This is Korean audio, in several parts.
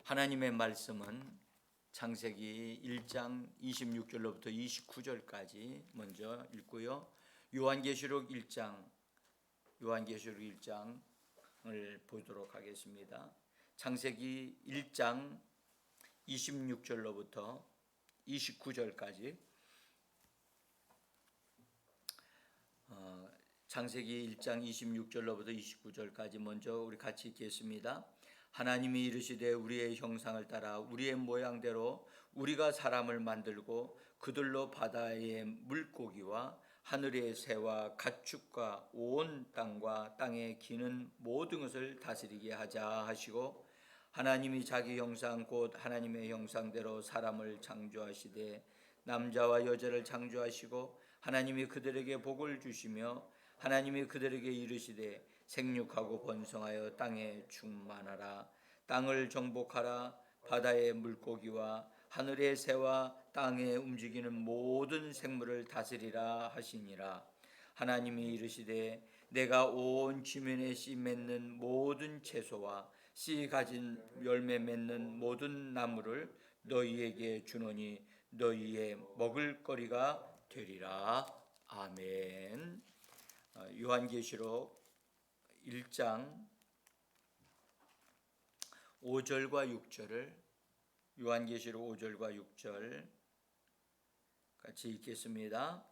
하나님의 말씀은 창세기 1장 26절로부터 29절까지 먼저 읽고요. 요한계시록 1장을 보도록 하겠습니다. 창세기 1장 26절로부터 29절까지 창세기 1장 26절로부터 29절까지 먼저 우리 같이 읽겠습니다. 하나님이 이르시되 우리의 형상을 따라 우리의 모양대로 우리가 사람을 만들고 그들로 바다의 물고기와 하늘의 새와 가축과 온 땅과 땅에 기는 모든 것을 다스리게 하자 하시고, 하나님이 자기 형상 곧 하나님의 형상대로 사람을 창조하시되 남자와 여자를 창조하시고, 하나님이 그들에게 복을 주시며 하나님이 그들에게 이르시되 생육하고 번성하여 땅에 충만하라. 땅을 정복하라. 바다의 물고기와 하늘의 새와 땅에 움직이는 모든 생물을 다스리라 하시니라. 하나님이 이르시되 내가 온 지면에 씨 맺는 모든 채소와 씨 가진 열매 맺는 모든 나무를 너희에게 주노니 너희의 먹을 거리가 되리라. 아멘. 요한계시록 1장 5절과 6절을 요한계시록 5절과 6절 같이 읽겠습니다.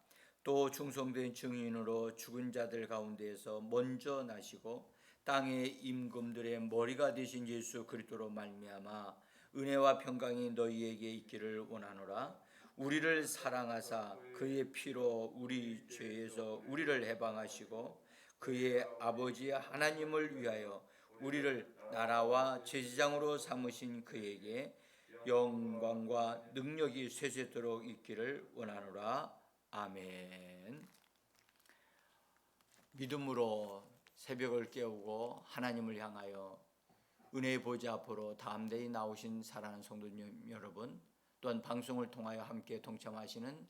또 충성된 증인으로 죽은 자들 가운데에서 먼저 나시고 땅의 임금들의 머리가 되신 예수 그리스도로 말미암아 은혜와 평강이 너희에게 있기를 원하노라. 우리를 사랑하사 그의 피로 우리 죄에서 우리를 해방하시고 그의 아버지 하나님을 위하여 우리를 나라와 제사장으로 삼으신 그에게 영광과 능력이 세세토록 있기를 원하노라. 아멘. 믿음으로 새벽을 깨우고 하나님을 향하여 은혜의 보좌 앞으로 담대히 나오신 사랑하는 성도님 여러분, 또한 방송을 통하여 함께 동참하시는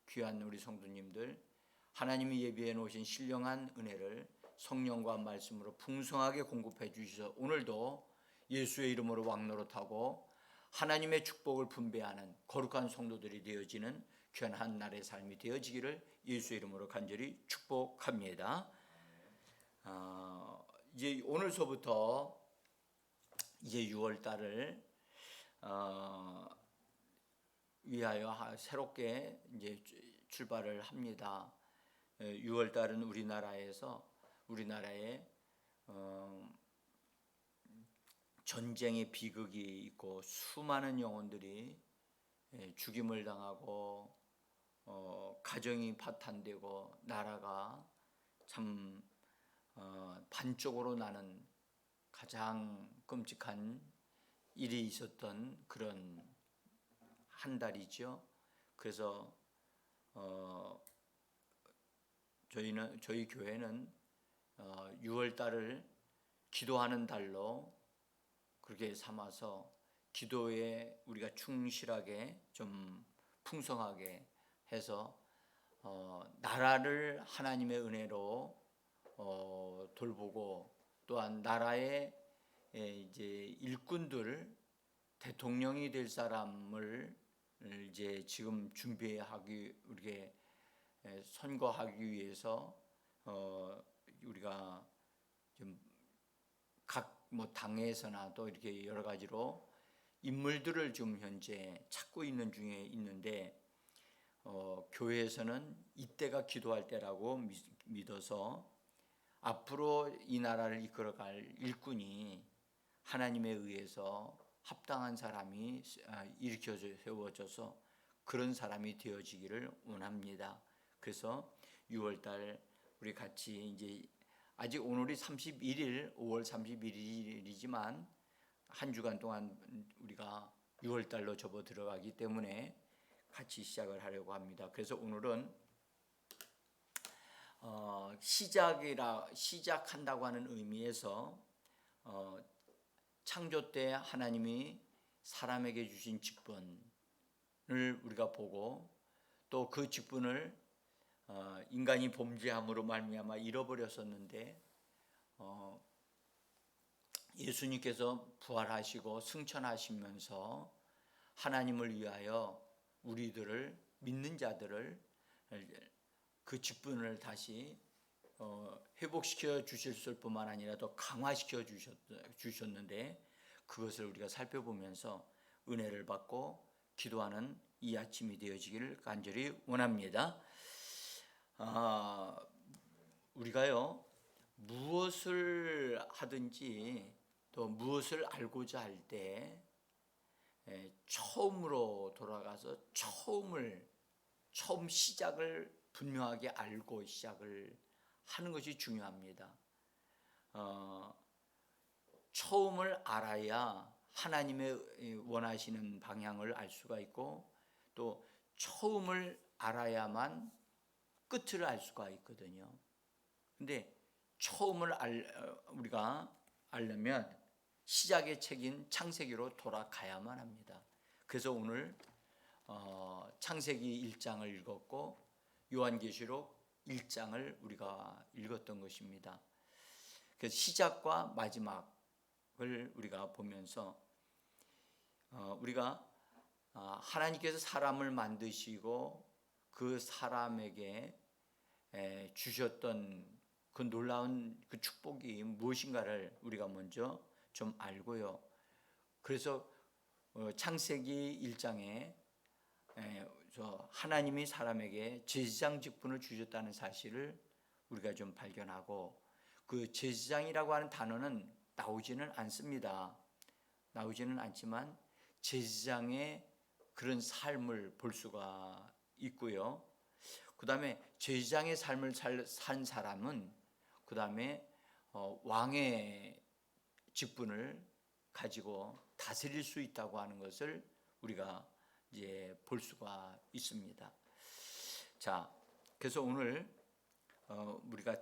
귀한 우리 성도님들, 하나님이 예비해 놓으신 신령한 은혜를 성령과 말씀으로 풍성하게 공급해 주셔서 오늘도 예수의 이름으로 왕노릇하고 하나님의 축복을 분배하는 거룩한 성도들이 되어지는 귀한 한 날의 삶이 되어지기를 예수의 이름으로 간절히 축복합니다. 이제 오늘서부터 이제 6월 달을 위하여 새롭게 이제 출발을 합니다. 6월 달은 우리나라에 전쟁의 비극이 있고 수많은 영혼들이 죽임을 당하고 가정이 파탄되고 나라가 참 반쪽으로 나는 가장 끔찍한 일이 있었던 그런 한 달이죠. 그래서 저희 교회는 6월 달을 기도하는 달로 그렇게 삼아서 기도에 우리가 충실하게 좀 풍성하게 해서 나라를 하나님의 은혜로 돌보고, 또한 나라의 이제 일꾼들, 대통령이 될 사람을 이제 지금 준비하기, 우리가 선거하기 위해서 우리가 좀 각 당에서나 또 이렇게 여러 가지로 인물들을 좀 현재 찾고 있는 중에 있는데, 교회에서는 이때가 기도할 때라고 믿어서 앞으로 이 나라를 이끌어갈 일꾼이 하나님에 의해서 합당한 사람이 일으켜 세워져서 그런 사람이 되어지기를 원합니다. 그래서 6월달 우리 같이 이제 아직 오늘이 31일, 5월 31일이지만 한 주간 동안 우리가 6월달로 접어 들어가기 때문에 같이 시작을 하려고 합니다. 그래서 오늘은 시작한다고 하는 의미에서 창조 때 하나님이 사람에게 주신 직분을 우리가 보고, 또 그 직분을 인간이 범죄함으로 말미암아 잃어버렸었는데 예수님께서 부활하시고 승천하시면서 하나님을 위하여 우리들을 믿는 자들을 그 직분을 다시 회복시켜 주실 뿐만 아니라 더 강화시켜 주셨는데 그것을 우리가 살펴보면서 은혜를 받고 기도하는 이 아침이 되어지기를 간절히 원합니다. 우리가요 무엇을 하든지 또 무엇을 알고자 할 때 처음으로 돌아가서 처음 시작을 분명하게 알고 시작을 하는 것이 중요합니다. 처음을 알아야 하나님의 원하시는 방향을 알 수가 있고 또 처음을 알아야만 끝을 알 수가 있거든요. 근데 처음을 우리가 알려면 시작의 책인 창세기로 돌아가야만 합니다. 그래서 오늘 창세기 1장을 읽었고 요한계시록 1장을 우리가 읽었던 것입니다. 그래서 시작과 마지막을 우리가 보면서 우리가 하나님께서 사람을 만드시고 그 사람에게 주셨던 그 놀라운 그 축복이 무엇인가를 우리가 먼저 좀 알고요. 그래서 창세기 1장에 하나님이 사람에게 제사장 직분을 주셨다는 사실을 우리가 좀 발견하고 그 제사장이라고 하는 단어는 나오지는 않습니다. 나오지는 않지만 제사장의 그런 삶을 볼 수가 있고요. 그 다음에 제사장의 삶을 산 사람은 그 다음에 왕의 직분을 가지고 다스릴 수 있다고 하는 것을 우리가 이제 볼 수가 있습니다. 자, 그래서 오늘 우리가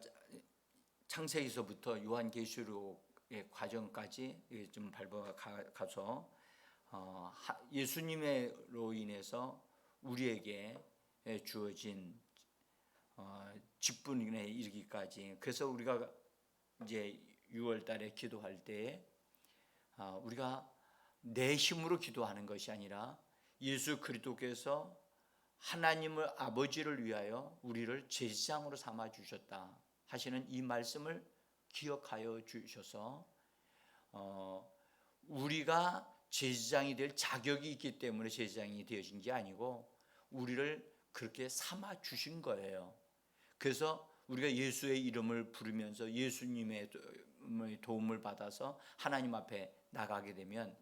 창세기서부터 요한계시록의 과정까지 좀 밟아가서 예수님으로 인해서 우리에게 주어진 직분에 이르기까지. 그래서 우리가 이제 6월 달에 기도할 때 우리가 내 힘으로 기도하는 것이 아니라 예수 그리스도께서 하나님을 아버지를 위하여 우리를 제사장으로 삼아 주셨다 하시는 이 말씀을 기억하여 주셔서 우리가 제사장이 될 자격이 있기 때문에 제사장이 되어진 게 아니고 우리를 그렇게 삼아 주신 거예요. 그래서 우리가 예수의 이름을 부르면서 예수님의 도움을 받아서 하나님 앞에 나가게 되면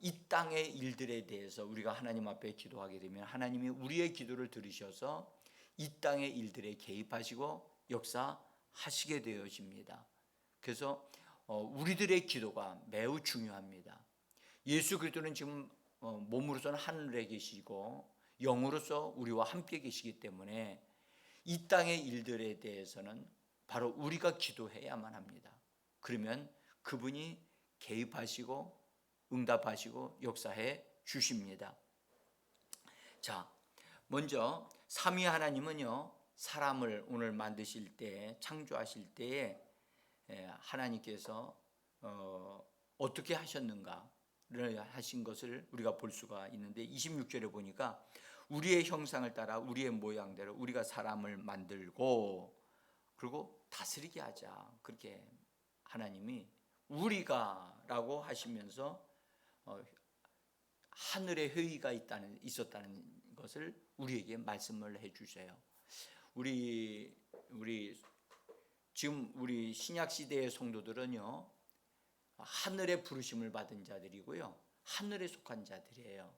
이 땅의 일들에 대해서 우리가 하나님 앞에 기도하게 되면 하나님이 우리의 기도를 들으셔서 이 땅의 일들에 개입하시고 역사하시게 되어집니다. 그래서 우리들의 기도가 매우 중요합니다. 예수 그리스도는 지금 몸으로서는 하늘에 계시고 영으로서 우리와 함께 계시기 때문에 이 땅의 일들에 대해서는 바로 우리가 기도해야만 합니다. 그러면 그분이 개입하시고 응답하시고 역사해 주십니다. 자, 먼저 삼위 하나님은요 사람을 오늘 만드실 때 창조하실 때에 하나님께서 어떻게 하셨는가를 하신 것을 우리가 볼 수가 있는데 26절에 보니까 우리의 형상을 따라 우리의 모양대로 우리가 사람을 만들고 그리고 다스리게 하자. 그렇게 하나님이 우리가라고 하시면서 하늘의 회의가 있었다는 것을 우리에게 말씀을 해주세요. 우리 지금 우리 신약 시대의 성도들은요 하늘의 부르심을 받은 자들이고요 하늘에 속한 자들이에요.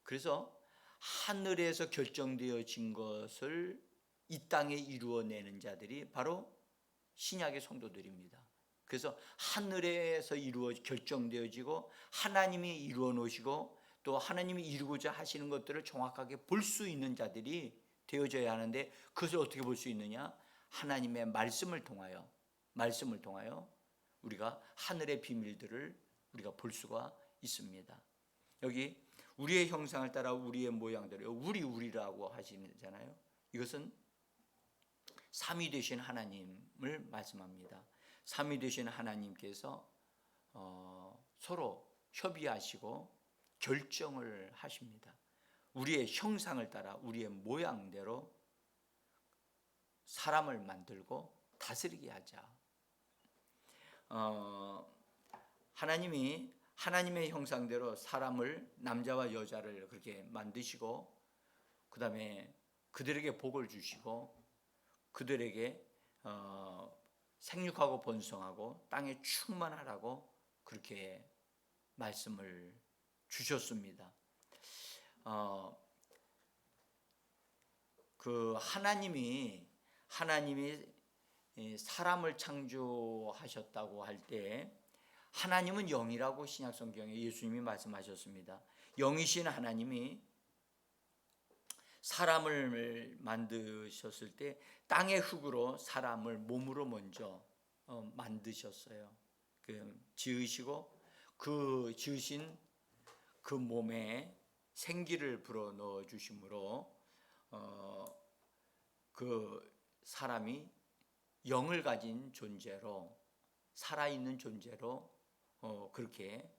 그래서 하늘에서 결정되어진 것을 이 땅에 이루어내는 자들이 바로 신약의 성도들입니다. 그래서 하늘에서 결정되어지고 하나님이 이루어 놓으시고 또 하나님이 이루고자 하시는 것들을 정확하게 볼 수 있는 자들이 되어져야 하는데 그것을 어떻게 볼 수 있느냐? 하나님의 말씀을 통하여 우리가 하늘의 비밀들을 우리가 볼 수가 있습니다. 여기 우리의 형상을 따라 우리의 모양대로 우리라고 하시잖아요. 이것은 삼위 되신 하나님을 말씀합니다. 삼위 되신 하나님께서 서로 협의하시고 결정을 하십니다. 우리의 형상을 따라 우리의 모양대로 사람을 만들고 다스리게 하자. 하나님이 하나님의 형상대로 사람을, 남자와 여자를 그렇게 만드시고, 그 다음에 그들에게 복을 주시고 그들에게 생육하고 번성하고 땅에 충만하라고 그렇게 말씀을 주셨습니다. 그 하나님이 사람을 창조하셨다고 할 때, 하나님은 영이라고 신약 성경에 예수님이 말씀하셨습니다. 영이신 하나님이 사람을 만드셨을 때 땅의 흙으로 사람을 몸으로 먼저 만드셨어요. 지으시고 그 지으신 그 몸에 생기를 불어 넣어 주심으로 그 사람이 영을 가진 존재로, 살아있는 존재로 그렇게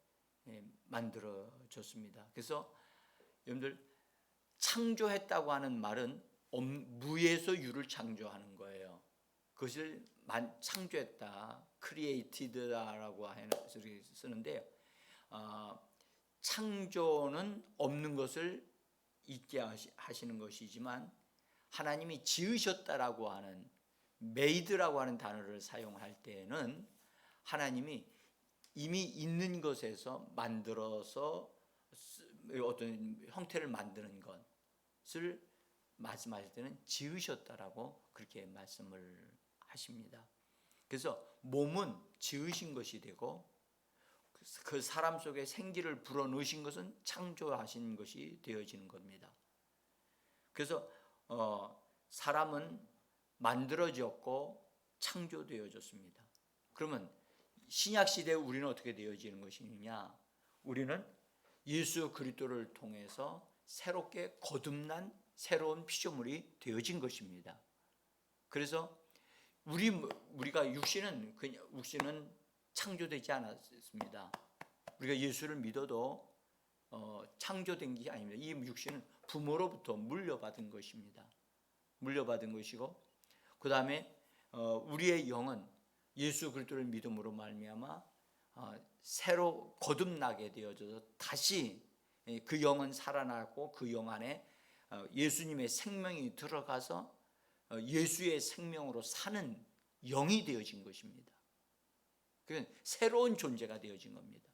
만들어졌습니다. 그래서 여러분들, 창조했다고 하는 말은 무에서 유를 창조하는 거예요. 그것을 창조했다, created라고 쓰는데, 창조는 없는 것을 있게 하시는 것이지만, 하나님이 지으셨다라고 하는 made라고 하는 단어를 사용할 때는 하나님이 이미 있는 것에서 만들어서 어떤 형태를 만드는 것을 말씀하실 때는 지으셨다라고 그렇게 말씀을 하십니다. 그래서 몸은 지으신 것이 되고 그 사람 속에 생기를 불어넣으신 것은 창조하신 것이 되어지는 겁니다. 그래서 사람은 만들어졌고 창조되어졌습니다. 그러면 신약 시대에 우리는 어떻게 되어지는 것이냐? 우리는 예수 그리스도를 통해서 새롭게 거듭난 새로운 피조물이 되어진 것입니다. 그래서 우리가 육신은 창조되지 않았습니다. 우리가 예수를 믿어도 창조된 게 아닙니다. 이 육신은 부모로부터 물려받은 것입니다. 물려받은 것이고, 그 다음에 우리의 영은 예수 그리스도를 믿음으로 말미암아 새로 거듭나게 되어져서 다시 그 영은 살아나고 그 영 안에 예수님의 생명이 들어가서 예수의 생명으로 사는 영이 되어진 것입니다. 그러니까 새로운 존재가 되어진 겁니다.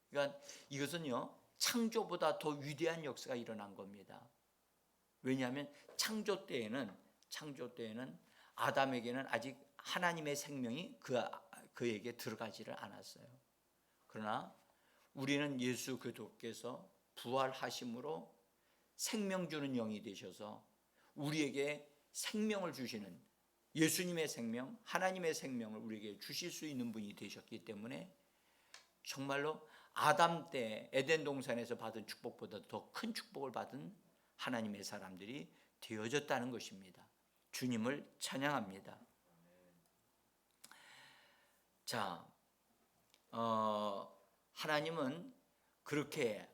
그러니까 이것은요, 창조보다 더 위대한 역사가 일어난 겁니다. 왜냐하면 창조 때에는 아담에게는 아직 하나님의 생명이 그에게 들어가지를 않았어요. 그러나 우리는 예수 그리스도께서 부활하심으로 생명 주는 영이 되셔서 우리에게 생명을 주시는, 예수님의 생명, 하나님의 생명을 우리에게 주실 수 있는 분이 되셨기 때문에 정말로 아담 때 에덴 동산에서 받은 축복보다 더 큰 축복을 받은 하나님의 사람들이 되어졌다는 것입니다. 주님을 찬양합니다. 자, 하나님은 그렇게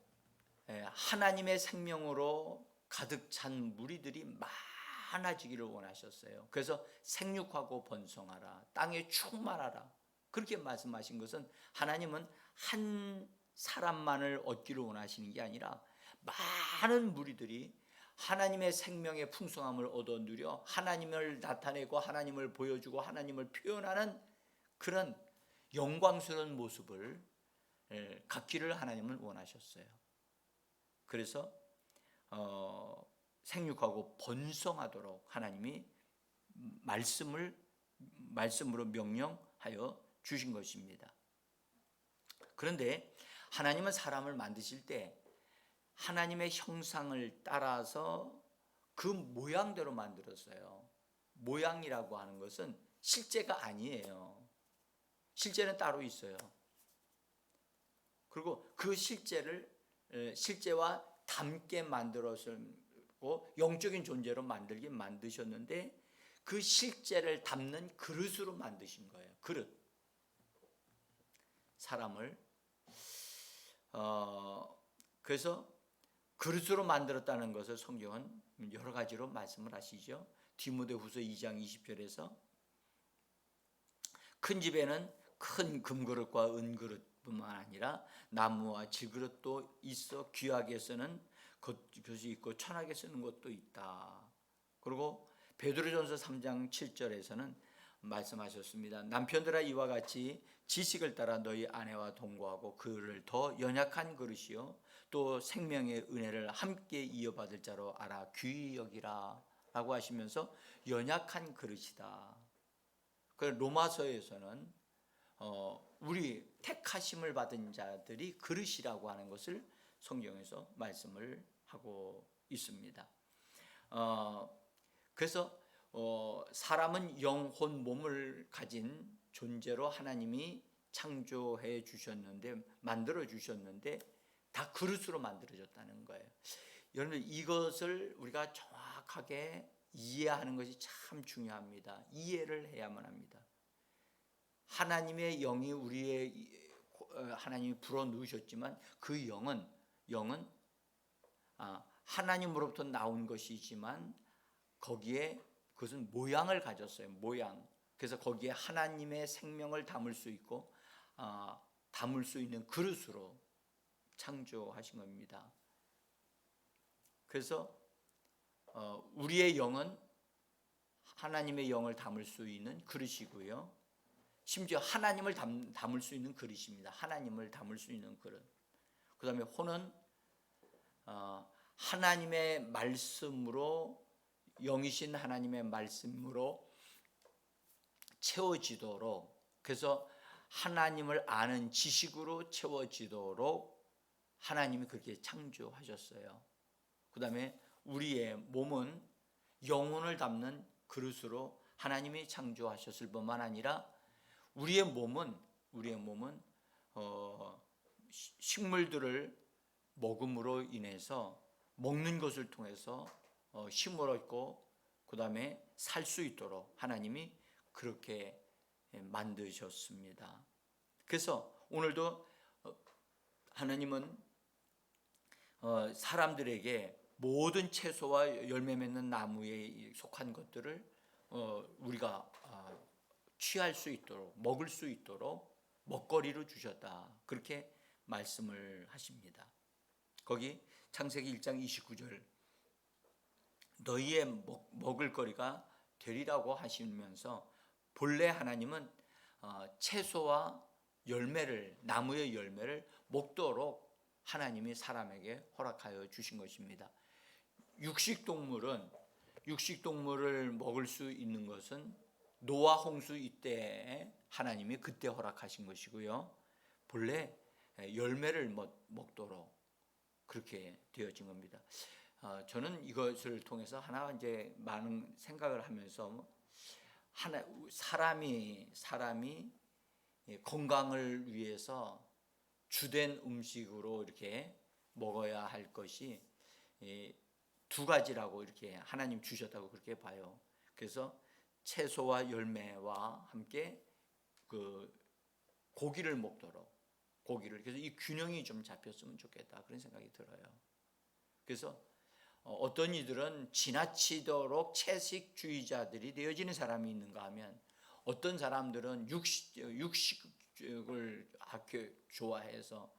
하나님의 생명으로 가득 찬 무리들이 많아지기를 원하셨어요. 그래서 생육하고 번성하라, 땅에 충만하라, 그렇게 말씀하신 것은 하나님은 한 사람만을 얻기를 원하시는 게 아니라 많은 무리들이 하나님의 생명의 풍성함을 얻어 누려 하나님을 나타내고 하나님을 보여주고 하나님을 표현하는 그런 영광스러운 모습을 갖기를 하나님은 원하셨어요. 그래서 생육하고 번성하도록 하나님이 말씀으로 명령하여 주신 것입니다. 그런데 하나님은 사람을 만드실 때 하나님의 형상을 따라서 그 모양대로 만들었어요. 모양이라고 하는 것은 실제가 아니에요. 실제는 따로 있어요. 그리고 그 실제와 닮게 만들었고 영적인 존재로 만드셨는데 그 실제를 담는 그릇으로 만드신 거예요. 그릇. 사람을. 그래서 그릇으로 만들었다는 것을 성경은 여러 가지로 말씀을 하시죠. 디모데후서 2장 20절에서 큰 집에는 큰 금그릇과 은그릇뿐만 아니라 나무와 질그릇도 있어 귀하게 쓰는 것이 있고 천하게 쓰는 것도 있다. 그리고 베드로전서 3장 7절에서는 말씀하셨습니다. 남편들아 이와 같이 지식을 따라 너희 아내와 동거하고 그를 더 연약한 그릇이요 또 생명의 은혜를 함께 이어받을 자로 알아 귀히 여기라 라고 하시면서 연약한 그릇이다. 그 로마서에서는 우리 택하심을 받은 자들이 그릇이라고 하는 것을 성경에서 말씀을 하고 있습니다. 그래서 사람은 영혼 몸을 가진 존재로 하나님이 창조해 주셨는데 만들어 주셨는데 다 그릇으로 만들어졌다는 거예요. 여러분 이것을 우리가 정확하게 이해하는 것이 참 중요합니다. 이해를 해야만 합니다. 하나님의 영이 하나님이 불어 넣으셨지만 그 영은 하나님으로부터 나온 것이지만 거기에 그것은 모양을 가졌어요. 모양. 그래서 거기에 하나님의 생명을 담을 수 있고 담을 수 있는 그릇으로 창조하신 겁니다. 그래서 우리의 영은 하나님의 영을 담을 수 있는 그릇이고요. 심지어 하나님을 담을 수 있는 그릇입니다. 하나님을 담을 수 있는 그릇. 그 다음에 혼은 하나님의 말씀으로 영이신 하나님의 말씀으로 채워지도록 그래서 하나님을 아는 지식으로 채워지도록 하나님이 그렇게 창조하셨어요. 그 다음에 우리의 몸은 영혼을 담는 그릇으로 하나님이 창조하셨을 뿐만 아니라 우리의 몸은 식물들을 먹음으로 인해서 먹는 것을 통해서 힘을 얻고 그 다음에 살 수 있도록 하나님이 그렇게 만드셨습니다. 그래서 오늘도 하나님은 사람들에게 모든 채소와 열매 맺는 나무에 속한 것들을 우리가 취할 수 있도록 먹을 수 있도록 먹거리로 주셨다. 그렇게 말씀을 하십니다. 거기 창세기 1장 29절 너희의 먹을 거리가 되리라고 하시면서 본래 하나님은 채소와 열매를 나무의 열매를 먹도록 하나님이 사람에게 허락하여 주신 것입니다. 육식동물을 먹을 수 있는 것은 노아 홍수 이때에 하나님이 그때 허락하신 것이고요. 본래 열매를 먹도록 그렇게 되어진 겁니다. 저는 이것을 통해서 하나 이제 많은 생각을 하면서 사람이 건강을 위해서 주된 음식으로 이렇게 먹어야 할 것이 두 가지라고 이렇게 하나님 주셨다고 그렇게 봐요. 그래서 채소와 열매와 함께 그 고기를 먹도록 그래서 이 균형이 좀 잡혔으면 좋겠다 그런 생각이 들어요. 그래서 어떤 이들은 지나치도록 채식주의자들이 되어지는 사람이 있는가 하면 어떤 사람들은 육식을 좋아해서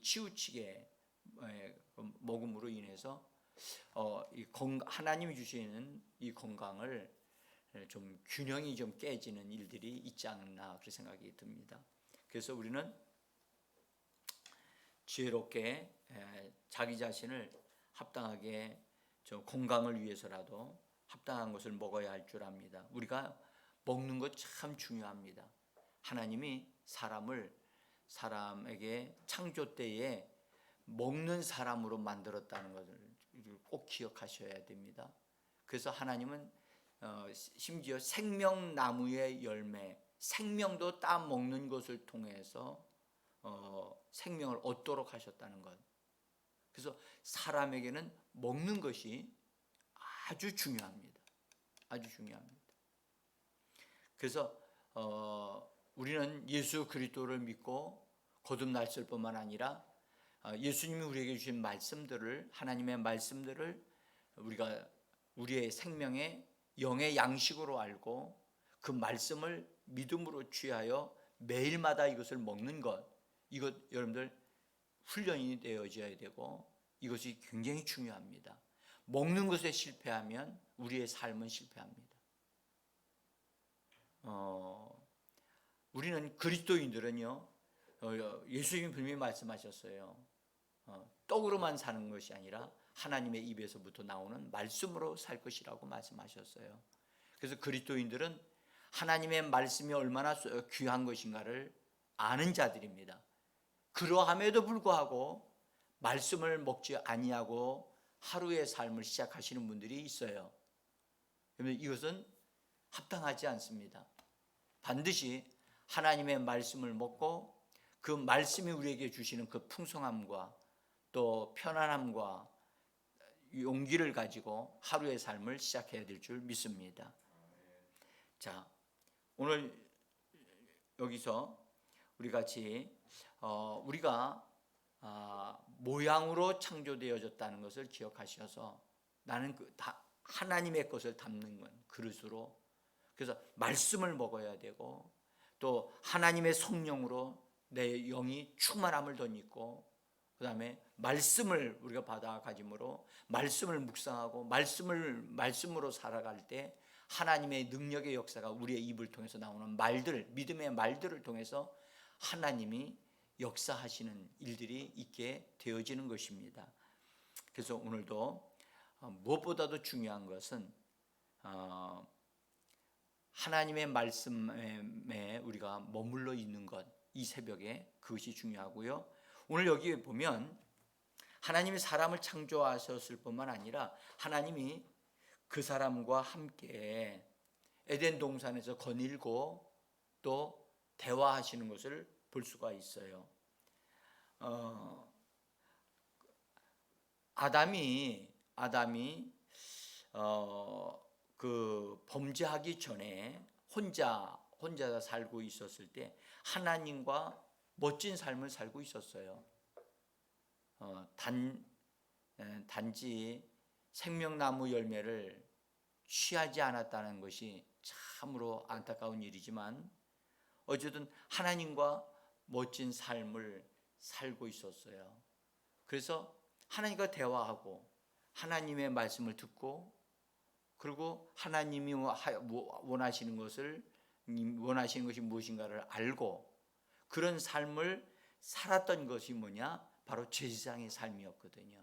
치우치게 먹음으로 인해서 하나님이 주시는 이 건강을 좀 균형이 좀 깨지는 일들이 있지 않나 그런 생각이 듭니다. 그래서 우리는 지혜롭게 자기 자신을 합당하게 좀 건강을 위해서라도 합당한 것을 먹어야 할 줄 압니다. 우리가 먹는 것 참 중요합니다. 하나님이 사람에게 창조 때에 먹는 사람으로 만들었다는 것을 꼭 기억하셔야 됩니다. 그래서 하나님은 심지어 생명나무의 열매, 생명도 따 먹는 것을 통해서 생명을 얻도록 하셨다는 것. 그래서 사람에게는 먹는 것이 아주 중요합니다. 아주 중요합니다. 그래서 우리는 예수 그리스도를 믿고 거듭났을 뿐만 아니라 예수님이 우리에게 주신 말씀들을, 하나님의 말씀들을 우리가 우리의 생명의 영의 양식으로 알고 그 말씀을 믿음으로 취하여 매일마다 이것을 먹는 것, 이것 여러분들 훈련이 되어져야 되고 이것이 굉장히 중요합니다. 먹는 것에 실패하면 우리의 삶은 실패합니다. 우리는 그리스도인들은요, 예수님이 분명히 말씀하셨어요. 떡으로만 사는 것이 아니라 하나님의 입에서부터 나오는 말씀으로 살 것이라고 말씀하셨어요. 그래서 그리스도인들은 하나님의 말씀이 얼마나 귀한 것인가를 아는 자들입니다. 그러함에도 불구하고 말씀을 먹지 아니하고 하루의 삶을 시작하시는 분들이 있어요. 그러면 이것은 합당하지 않습니다. 반드시 하나님의 말씀을 먹고 그 말씀이 우리에게 주시는 그 풍성함과 또 편안함과 용기를 가지고 하루의 삶을 시작해야 될 줄 믿습니다. 자, 오늘 여기서 우리 같이 우리가 모양으로 창조되어졌다는 것을 기억하셔서 나는 하나님의 것을 담는 건 그릇으로, 그래서 말씀을 먹어야 되고 또 하나님의 성령으로 내 영이 충만함을 덧입고 그 다음에 말씀을 우리가 받아 가짐으로 말씀을 묵상하고 말씀으로 살아갈 때 하나님의 능력의 역사가 우리의 입을 통해서 나오는 말들, 믿음의 말들을 통해서 하나님이 역사하시는 일들이 있게 되어지는 것입니다. 그래서 오늘도 무엇보다도 중요한 것은 하나님의 말씀에 우리가 머물러 있는 것, 이 새벽에 그것이 중요하고요. 오늘 여기에 보면 하나님이 사람을 창조하셨을 뿐만 아니라 하나님이 그 사람과 함께 에덴 동산에서 거닐고 또 대화하시는 것을 볼 수가 있어요. 아담이 그 범죄하기 전에 혼자 살고 있었을 때 하나님과 멋진 삶을 살고 있었어요. 단지 생명나무 열매를 취하지 않았다는 것이 참으로 안타까운 일이지만 어쨌든 하나님과 멋진 삶을 살고 있었어요. 그래서 하나님과 대화하고 하나님의 말씀을 듣고 그리고 하나님이 원하시는 것이 무엇인가를 알고 그런 삶을 살았던 것이 뭐냐? 바로 제사장의 삶이었거든요.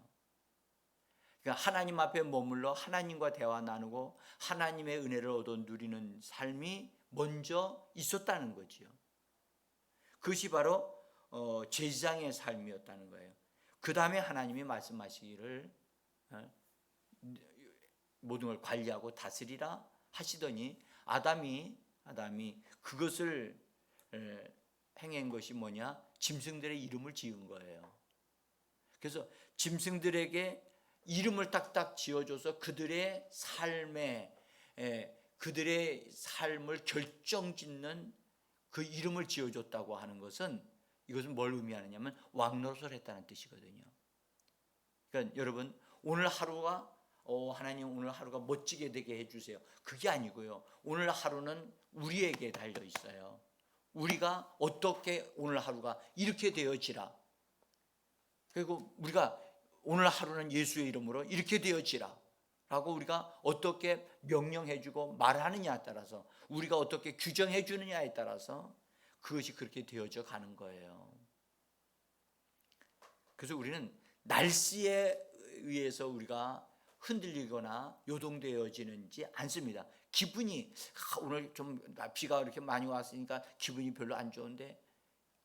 그러니까 하나님 앞에 머물러 하나님과 대화 나누고 하나님의 은혜를 얻어 누리는 삶이 먼저 있었다는 거지요. 그것이 바로 제사장의 삶이었다는 거예요. 그 다음에 하나님이 말씀하시기를 모든 걸 관리하고 다스리라 하시더니 아담이 그것을 행한 것이 뭐냐? 짐승들의 이름을 지은 거예요. 그래서 짐승들에게 이름을 딱딱 지어줘서 그들의 삶을 결정짓는 그 이름을 지어줬다고 하는 것은 이것은 뭘 의미하느냐면 왕노릇을 했다는 뜻이거든요. 그러니까 여러분 오늘 하루가 하나님 오늘 하루가 멋지게 되게 해주세요. 그게 아니고요. 오늘 하루는 우리에게 달려 있어요. 우리가 어떻게 오늘 하루가 이렇게 되어지라. 그리고 우리가 오늘 하루는 예수의 이름으로 이렇게 되어지라 라고 우리가 어떻게 명령해주고 말하느냐에 따라서 우리가 어떻게 규정해 주느냐에 따라서 그것이 그렇게 되어져 가는 거예요. 그래서 우리는 날씨에 의해서 우리가 흔들리거나 요동되어지는지 않습니다. 기분이 오늘 좀 비가 이렇게 많이 왔으니까 기분이 별로 안 좋은데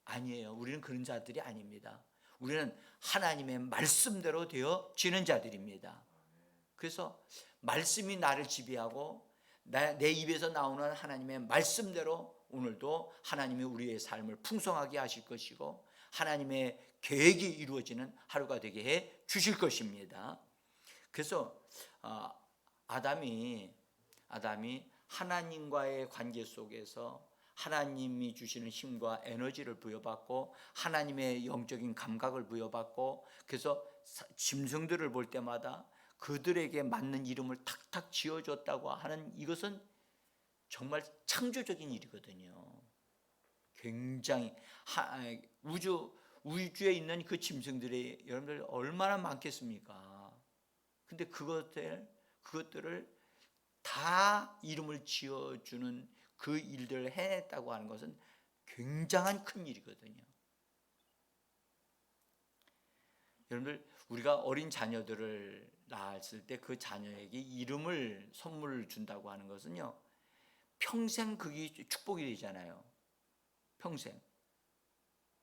아니에요. 우리는 그런 자들이 아닙니다. 우리는 하나님의 말씀대로 되어지는 자들입니다. 그래서 말씀이 나를 지배하고 내 입에서 나오는 하나님의 말씀대로 오늘도 하나님이 우리의 삶을 풍성하게 하실 것이고 하나님의 계획이 이루어지는 하루가 되게 해 주실 것입니다. 그래서 아담이 하나님과의 관계 속에서 하나님이 주시는 힘과 에너지를 부여받고 하나님의 영적인 감각을 부여받고 그래서 짐승들을 볼 때마다 그들에게 맞는 이름을 탁탁 지어줬다고 하는 이것은 정말 창조적인 일이거든요. 굉장히 우주에 있는 그 짐승들이 여러분들 얼마나 많겠습니까? 근데 그것들을 다 이름을 지어주는 그 일들을 해냈다고 하는 것은 굉장한 큰 일이거든요. 여러분들 우리가 어린 자녀들을 낳았을 때 그 자녀에게 이름을 선물을 준다고 하는 것은요, 평생 그게 축복이 되잖아요. 평생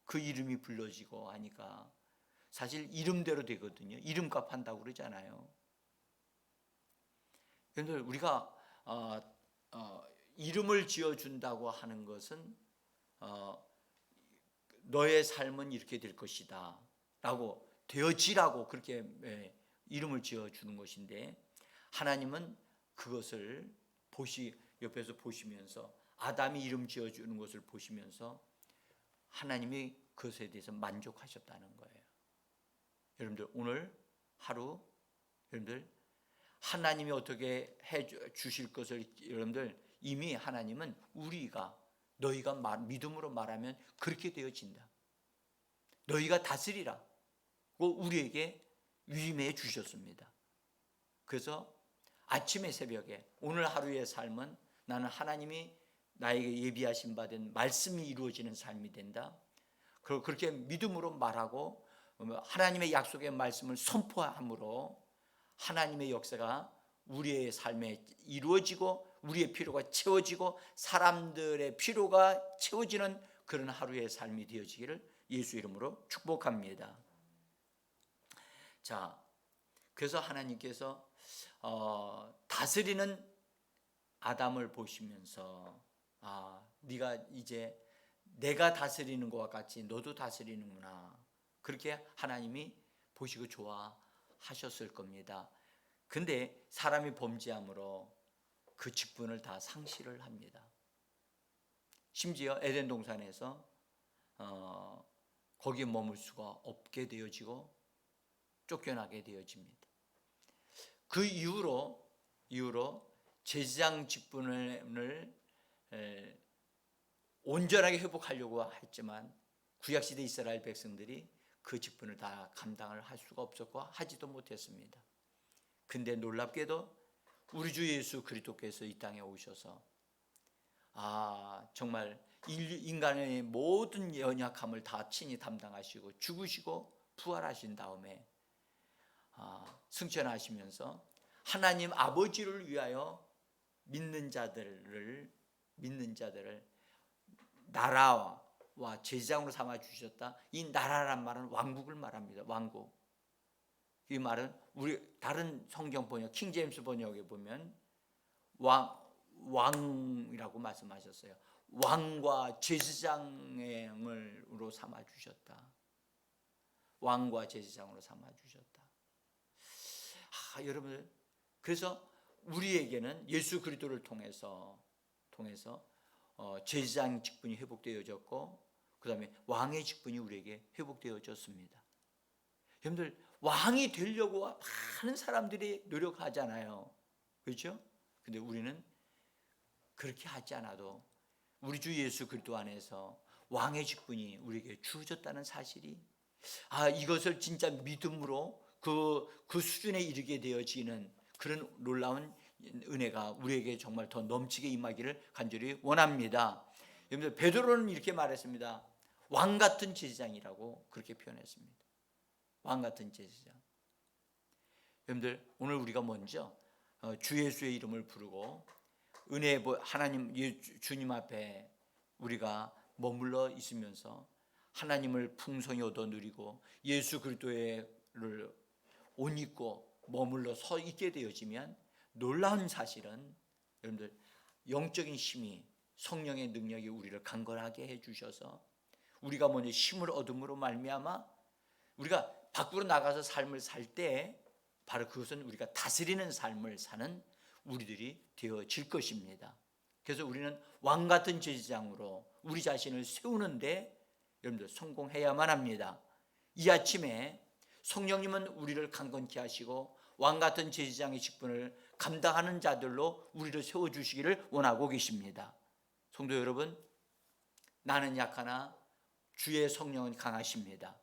그 이름이 불러지고 하니까 사실 이름대로 되거든요. 이름값 한다고 그러잖아요. 여러분들 우리가 이름을 지어준다고 하는 것은 너의 삶은 이렇게 될 것이다 라고 되어지라고 그렇게 이름을 지어주는 것인데, 하나님은 그것을 옆에서 보시면서 아담이 이름 지어주는 것을 보시면서 하나님이 그것에 대해서 만족하셨다는 거예요. 여러분들 오늘 하루 여러분들 하나님이 어떻게 해 주실 것을 여러분들 이미 하나님은 너희가 믿음으로 말하면 그렇게 되어진다. 너희가 다스리라. 우리에게 위임해 주셨습니다. 그래서 아침에 새벽에 오늘 하루의 삶은 나는 하나님이 나에게 예비하신 바 된 말씀이 이루어지는 삶이 된다. 그렇게 믿음으로 말하고 하나님의 약속의 말씀을 선포함으로 하나님의 역사가 우리의 삶에 이루어지고 우리의 필요가 채워지고 사람들의 필요가 채워지는 그런 하루의 삶이 되어지기를 예수 이름으로 축복합니다. 자, 그래서 하나님께서 다스리는 아담을 보시면서 네가 이제 내가 다스리는 것과 같이 너도 다스리는구나, 그렇게 하나님이 보시고 좋아하셨을 겁니다. 근데 사람이 범죄함으로 그 직분을 다 상실을 합니다. 심지어 에덴 동산에서 거기에 머물 수가 없게 되어지고 쫓겨나게 되어집니다. 그 이후로 제사장 직분을 온전하게 회복하려고 했지만 구약시대 이스라엘 백성들이 그 직분을 다 감당을 할 수가 없었고 하지도 못했습니다. 근데 놀랍게도 우리 주 예수 그리스도께서 이 땅에 오셔서 정말 인간의 모든 연약함을 다 친히 담당하시고 죽으시고 부활하신 다음에 승천하시면서 하나님 아버지를 위하여 믿는 자들을 나라와 제사장으로 삼아 주셨다. 이 나라란 말은 왕국을 말합니다. 왕국. 이 말은 우리 다른 성경 번역 킹제임스 번역에 보면 왕이라고 말씀하셨어요. 왕과 제사장으로 삼아 주셨다. 왕과 제사장으로 삼아 주셨다. 여러분들, 그래서 우리에게는 예수 그리스도를 통해서 제사장 직분이 회복되어졌고 그 다음에 왕의 직분이 우리에게 회복되어졌습니다. 여러분들 왕이 되려고 많은 사람들이 노력하잖아요. 그렇죠? 근데 우리는 그렇게 하지 않아도 우리 주 예수 그리스도 안에서 왕의 직분이 우리에게 주어졌다는 사실이 이것을 진짜 믿음으로 그 수준에 이르게 되어지는 그런 놀라운 은혜가 우리에게 정말 더 넘치게 임하기를 간절히 원합니다. 여러분들 베드로는 이렇게 말했습니다. 왕 같은 제사장이라고 그렇게 표현했습니다. 왕 같은 제사장. 여러분들 오늘 우리가 먼저 주 예수의 이름을 부르고 하나님 주님 앞에 우리가 머물러 있으면서 하나님을 풍성히 얻어 누리고 예수 그리스도를 옷 입고 머물러 서 있게 되어지면 놀라운 사실은 여러분들 영적인 힘이 성령의 능력이 우리를 강건하게 해주셔서 우리가 먼저 힘을 얻음으로 말미암아 우리가 밖으로 나가서 삶을 살 때 바로 그것은 우리가 다스리는 삶을 사는 우리들이 되어질 것입니다. 그래서 우리는 왕 같은 제사장으로 우리 자신을 세우는데 여러분들 성공해야만 합니다. 이 아침에 성령님은 우리를 강건케 하시고 왕 같은 제사장의 직분을 감당하는 자들로 우리를 세워주시기를 원하고 계십니다. 성도 여러분, 나는 약하나 주의 성령은 강하십니다.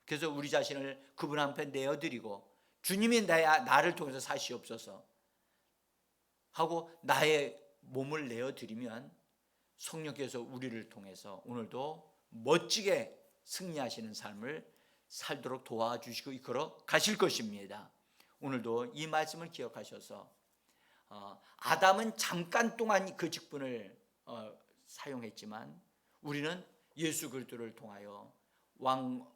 그래서 우리 자신을 그분 앞에 내어드리고 주님이 나를 통해서 사시옵소서 하고 나의 몸을 내어드리면 성령께서 우리를 통해서 오늘도 멋지게 승리하시는 삶을 살도록 도와주시고 이끌어 가실 것입니다. 오늘도 이 말씀을 기억하셔서 아담은 잠깐 동안 그 직분을 사용했지만 우리는 예수 그리스도를 통하여 왕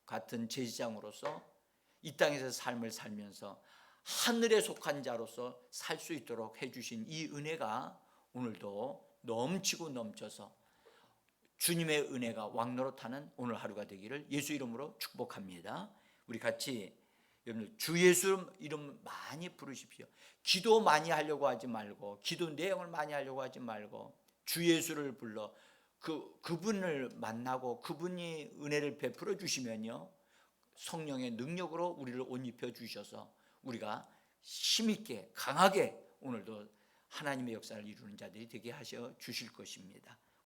같은 제사장으로서 이 땅에서 삶을 살면서 하늘에 속한 자로서 살 수 있도록 해주신 이 은혜가 오늘도 넘치고 넘쳐서 주님의 은혜가 왕노릇하는 오늘 하루가 되기를 예수 이름으로 축복합니다. 우리 같이 여러분들 주 예수 이름 많이 부르십시오. 기도 많이 하려고 하지 말고 기도 내용을 많이 하려고 하지 말고 주 예수를 불러 그분을 만나고 그분이 은혜를 베풀어 주시면요 성령의 능력으로 우리를 옷 입혀 주셔서 우리가 힘있게 강하게 오늘도 하나님의 역사를 이루는 자들이 되게 하셔 주실 것입니다.